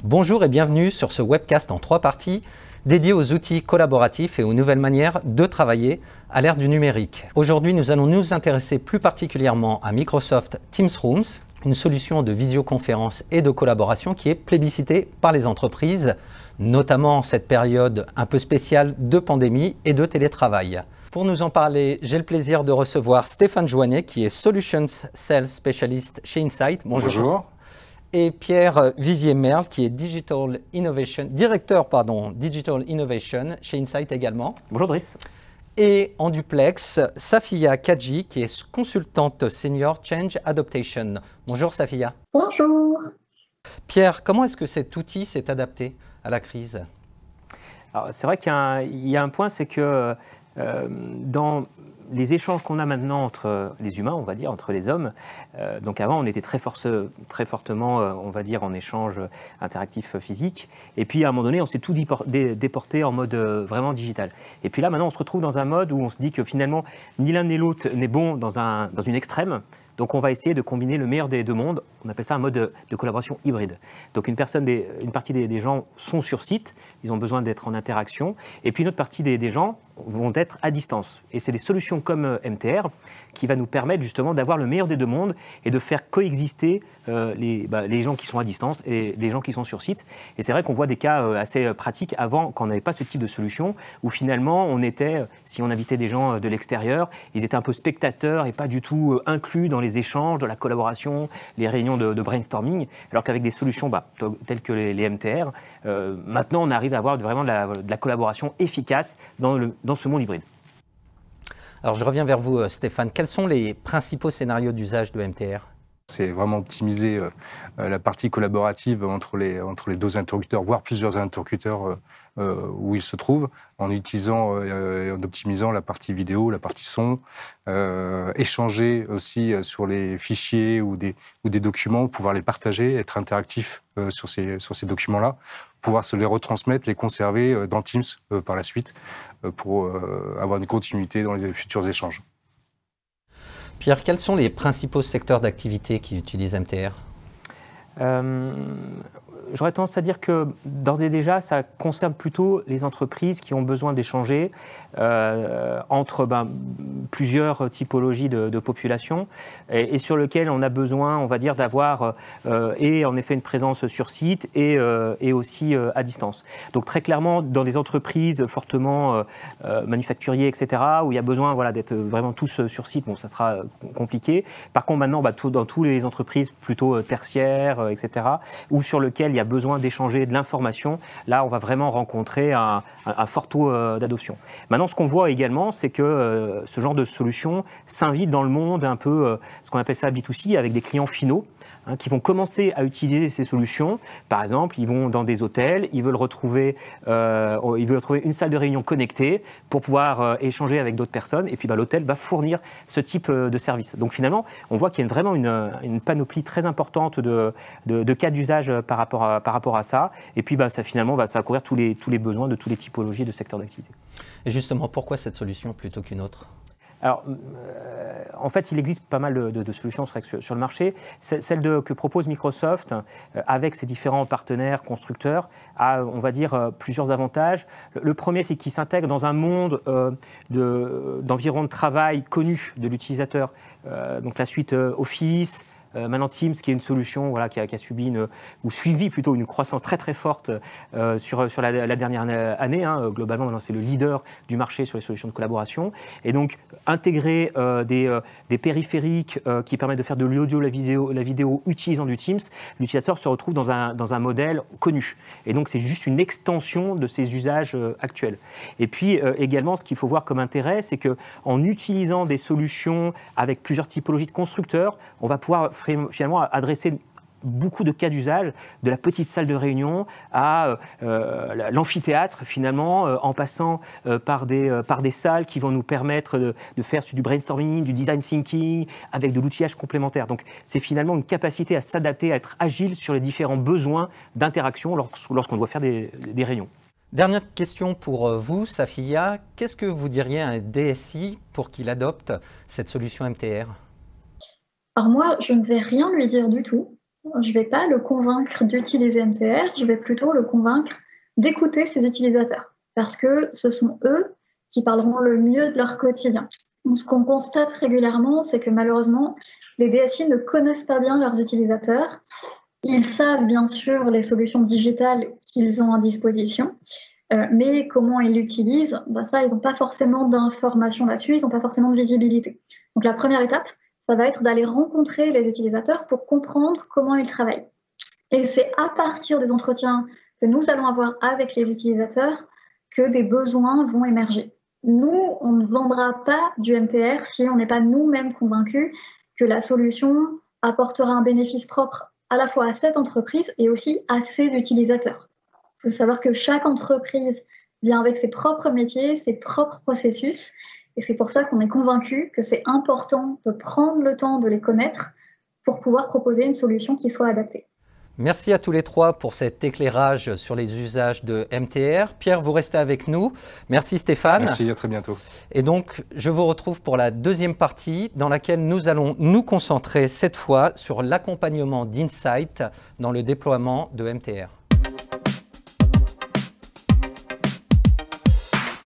Bonjour et bienvenue sur ce webcast en 3 parties dédié aux outils collaboratifs et aux nouvelles manières de travailler à l'ère du numérique. Aujourd'hui, nous allons nous intéresser plus particulièrement à Microsoft Teams Rooms, une solution de visioconférence et de collaboration qui est plébiscitée par les entreprises, notamment en cette période un peu spéciale de pandémie et de télétravail. Pour nous en parler, j'ai le plaisir de recevoir Stéphane Joannet, qui est Solutions Sales Specialist chez Insight. Bonjour. Et Pierre-Vivier Merle, qui est directeur Digital Innovation chez Insight également. Bonjour Driss. Et en duplex, Safia Kadji, qui est consultante senior Change Adaptation. Bonjour Safia. Bonjour. Pierre, comment est-ce que cet outil s'est adapté à la crise? C'est vrai qu'il y a un point, c'est que dans les échanges qu'on a maintenant entre les humains, on va dire, entre les hommes, donc avant on était très fortement, on va dire, en échange interactif physique, et puis à un moment donné on s'est tout déporté en mode vraiment digital. Et puis là maintenant on se retrouve dans un mode où on se dit que finalement ni l'un ni l'autre n'est bon dans une extrême. Donc on va essayer de combiner le meilleur des deux mondes. On appelle ça un mode de collaboration hybride. Donc une partie des gens sont sur site, ils ont besoin d'être en interaction. Et puis une autre partie des gens vont être à distance. Et c'est des solutions comme MTR qui va nous permettre justement d'avoir le meilleur des deux mondes et de faire coexister les gens qui sont à distance et les gens qui sont sur site. Et c'est vrai qu'on voit des cas assez pratiques avant, quand on n'avait pas ce type de solution, où finalement on était, si on invitait des gens de l'extérieur, ils étaient un peu spectateurs et pas du tout inclus dans les échanges, de la collaboration, les réunions de brainstorming, alors qu'avec des solutions telles que les MTR, maintenant on arrive à avoir vraiment de la collaboration efficace dans ce monde hybride. Alors je reviens vers vous Stéphane, quels sont les principaux scénarios d'usage de MTR ? C'est vraiment optimiser la partie collaborative entre les deux interlocuteurs, voire plusieurs interlocuteurs où ils se trouvent, en utilisant et en optimisant la partie vidéo, la partie son, échanger aussi sur les fichiers ou des documents, pouvoir les partager, être interactif sur ces documents-là, pouvoir se les retransmettre, les conserver dans Teams par la suite pour avoir une continuité dans les futurs échanges. Pierre, quels sont les principaux secteurs d'activité qui utilisent MTR ? J'aurais tendance à dire que d'ores et déjà, ça concerne plutôt les entreprises qui ont besoin d'échanger entre plusieurs typologies de population et sur lesquelles on a besoin, on va dire, d'avoir et en effet une présence sur site et aussi à distance. Donc très clairement, dans des entreprises fortement manufacturiers, etc., où il y a besoin d'être vraiment tous sur site, bon, ça sera compliqué. Par contre, maintenant, dans toutes les entreprises plutôt tertiaires, etc., ou sur lesquelles il y a besoin d'échanger de l'information, là, on va vraiment rencontrer un fort taux d'adoption. Maintenant, ce qu'on voit également, c'est que ce genre de solution s'invite dans le monde un peu, ce qu'on appelle ça B2C, avec des clients finaux, qui vont commencer à utiliser ces solutions. Par exemple, ils vont dans des hôtels, ils veulent retrouver une salle de réunion connectée pour pouvoir échanger avec d'autres personnes. Et puis l'hôtel va fournir ce type de service. Donc finalement, on voit qu'il y a vraiment une panoplie très importante de cas d'usage par rapport à ça. Et puis ça va couvrir tous les besoins de toutes les typologies de secteurs d'activité. Et justement, pourquoi cette solution plutôt qu'une autre ? Alors, en fait, il existe pas mal de solutions sur le marché. Celle que propose Microsoft, avec ses différents partenaires, constructeurs, a, on va dire, plusieurs avantages. Le premier, c'est qu'il s'intègre dans un monde d'environnement de travail connu de l'utilisateur. Donc la suite Office, maintenant Teams, qui est une solution qui a subi ou suivi plutôt une croissance très très forte sur la dernière année. Globalement, maintenant c'est le leader du marché sur les solutions de collaboration. Et donc intégrer des périphériques qui permettent de faire de l'audio, la vidéo utilisant du Teams, l'utilisateur se retrouve dans un modèle connu. Et donc c'est juste une extension de ses usages actuels. Et puis également, ce qu'il faut voir comme intérêt, c'est qu'en utilisant des solutions avec plusieurs typologies de constructeurs, on va pouvoir finalement adresser beaucoup de cas d'usage, de la petite salle de réunion à l'amphithéâtre finalement, en passant par des salles qui vont nous permettre de faire du brainstorming, du design thinking, avec de l'outillage complémentaire. Donc c'est finalement une capacité à s'adapter, à être agile sur les différents besoins d'interaction lorsqu'on doit faire des réunions. Dernière question pour vous, Safiya. Qu'est-ce que vous diriez à un DSI pour qu'il adopte cette solution MTR? Alors moi, je ne vais rien lui dire du tout. Je ne vais pas le convaincre d'utiliser MTR, je vais plutôt le convaincre d'écouter ses utilisateurs, parce que ce sont eux qui parleront le mieux de leur quotidien. Donc, ce qu'on constate régulièrement, c'est que malheureusement, les DSI ne connaissent pas bien leurs utilisateurs. Ils savent bien sûr les solutions digitales qu'ils ont à disposition, mais comment ils l'utilisent, ça, ils n'ont pas forcément d'informations là-dessus, ils n'ont pas forcément de visibilité. Donc la première étape, ça va être d'aller rencontrer les utilisateurs pour comprendre comment ils travaillent. Et c'est à partir des entretiens que nous allons avoir avec les utilisateurs que des besoins vont émerger. Nous, on ne vendra pas du MTR si on n'est pas nous-mêmes convaincus que la solution apportera un bénéfice propre à la fois à cette entreprise et aussi à ses utilisateurs. Il faut savoir que chaque entreprise vient avec ses propres métiers, ses propres processus, et c'est pour ça qu'on est convaincu que c'est important de prendre le temps de les connaître pour pouvoir proposer une solution qui soit adaptée. Merci à tous les trois pour cet éclairage sur les usages de MTR. Pierre, vous restez avec nous. Merci Stéphane. Merci, à très bientôt. Et donc, je vous retrouve pour la deuxième partie dans laquelle nous allons nous concentrer cette fois sur l'accompagnement d'Insight dans le déploiement de MTR.